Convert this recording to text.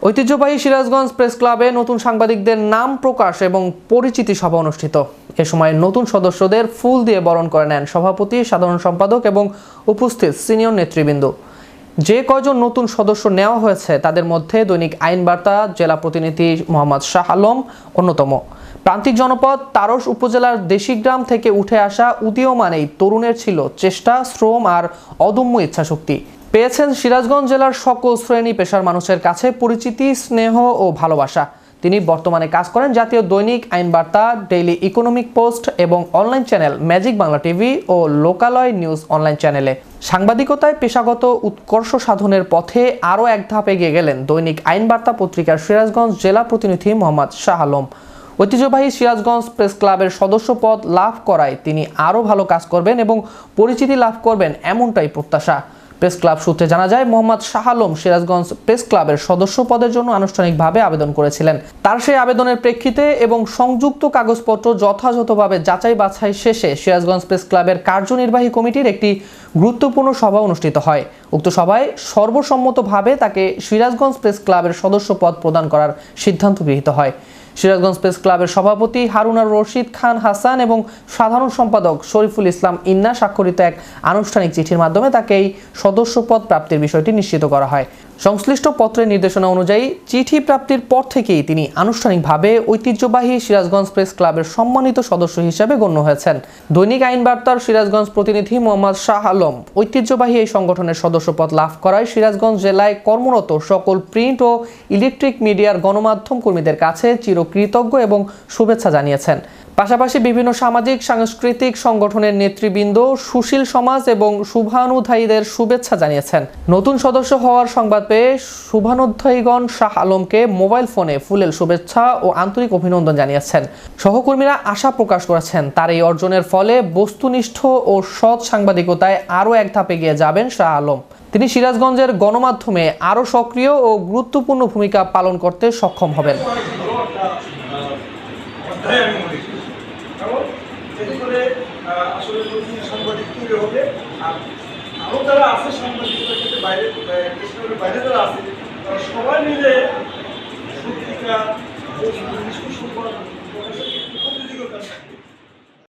ঐতিহ্যবাহী সিরাজগঞ্জ প্রেস ক্লাবে নতুন সাংবাদিকদের নাম প্রকাশ এবং পরিচিতি সভা অনুষ্ঠিত। এ সময় নতুন সদস্যদের ফুল দিয়ে বরণ করে নেন সভাপতি, সাধারণ সম্পাদক এবং উপস্থিত সিনিয়র নেতৃবৃন্দ। যে কয়জন নতুন সদস্য নেওয়া হয়েছে তাদের মধ্যে দৈনিক আইন বার্তা জেলা প্রতিনিধি মোহাম্মদ শাহ আলম অন্যতম। প্রান্তিক জনপদ তারস উপজেলার দেশিগ্রাম থেকে উঠে আসা উদীয়মান এই তরুণের ছিল চেষ্টা, শ্রম আর অদম্য ইচ্ছাশক্তি। পেয়েছেন সিরাজগঞ্জ জেলার সকল শ্রেণী পেশার মানুষের কাছে পরিচিতি, স্নেহ ও ভালোবাসা। তিনি বর্তমানে কাজ করেন জাতীয় দৈনিক Ain Barta, daily economic post এবং online channel magic Bangla TV ও লোকালয় নিউজ অনলাইন চ্যানেলে। সাংবাদিকতায় পেশাগত উৎকর্ষ সাধনের পথে আরও এক ধাপ এগিয়ে গেলেন দৈনিক আইন বার্তা পত্রিকার সিরাজগঞ্জ জেলা প্রতিনিধি মোহাম্মদ শাহ আলম। ঐতিহ্যবাহী সিরাজগঞ্জ প্রেস ক্লাবের সদস্য পদ লাভ করায় তিনি আরও ভালো কাজ করবেন এবং পরিচিতি লাভ করবেন, এমনটাই প্রত্যাশা। প্রেস ক্লাব সূত্রে জানা যায়, মোহাম্মদ শাহ আলম সিরাজগঞ্জ প্রেস ক্লাবের সদস্য পদের জন্য আনুষ্ঠানিকভাবে আবেদন করেছিলেন। তার সেই আবেদনের প্রেক্ষিতে এবং সংযুক্ত কাগজপত্র যথাযথভাবে যাচাই বাছাই শেষে সিরাজগঞ্জ প্রেস ক্লাবের কার্যনির্বাহী কমিটির একটি গুরুত্বপূর্ণ সভা অনুষ্ঠিত হয়। উক্ত সভায় সর্বসম্মতভাবে তাকে সিরাজগঞ্জ প্রেস ক্লাবের সদস্য পদ প্রদান করার সিদ্ধান্ত গৃহীত হয়। সিরাজগঞ্জ প্রেস ক্লাবের সভাপতি হারুনার রশিদ খান হাসান এবং সাধারণ সম্পাদক শরীফুল ইসলাম ইন্না স্বাক্ষরিত এক আনুষ্ঠানিক চিঠির মাধ্যমে তাকে এই সদস্যপদ প্রাপ্তির বিষয়টি নিশ্চিত করা হয়। সংশ্লিষ্ট পত্রের নির্দেশনা অনুযায়ী চিঠি প্রাপ্তির পর থেকেই তিনি আনুষ্ঠানিকভাবে ঐতিহ্যবাহী সিরাজগঞ্জ প্রেস ক্লাবের সম্মানিত সদস্য হিসেবে গণ্য হয়েছেন। দৈনিক আইন বার্তার সিরাজগঞ্জ প্রতিনিধি মোহাম্মদ শাহ আলম ঐতিহ্যবাহী এই সংগঠনের সদস্যপদ লাভ করায় সিরাজগঞ্জ জেলায় কর্মরত সকল প্রিন্ট ও ইলেকট্রিক মিডিয়ার গণমাধ্যম কর্মীদের কাছে চিরকৃতজ্ঞ এবং শুভেচ্ছা জানিয়েছেন। পাশাপাশি বিভিন্ন সামাজিক সাংস্কৃতিক সংগঠনের নেতৃবৃন্দ, সুশীল সমাজ এবং শুভানুধ্যায়ীদের শুভেচ্ছা জানিয়েছেন। নতুন সদস্য হওয়ার সংবাদ পেয়ে শুভানুধ্যায়ীগণ শাহ আলমকে মোবাইল ফোনে ফুলেল শুভেচ্ছা ও আন্তরিক অভিনন্দন জানিয়েছেন। সহকর্মীরা আশা প্রকাশ করেছেন তার এই অর্জনের ফলে বস্তুনিষ্ঠ ও সৎ সাংবাদিকতায় আরও এক ধাপ এগিয়ে যাবেন শাহ আলম। তিনি সিরাজগঞ্জের গণমাধ্যমে আরও সক্রিয় ও গুরুত্বপূর্ণ ভূমিকা পালন করতে সক্ষম হবেন। এতে করে আসলে সাংবাদিক তৈরি হবে। আর আরও যারা আছে সাংবাদিকতার ক্ষেত্রে বাইরে বাইরে যারা আছে তারা সবাই মিলে সত্যিকার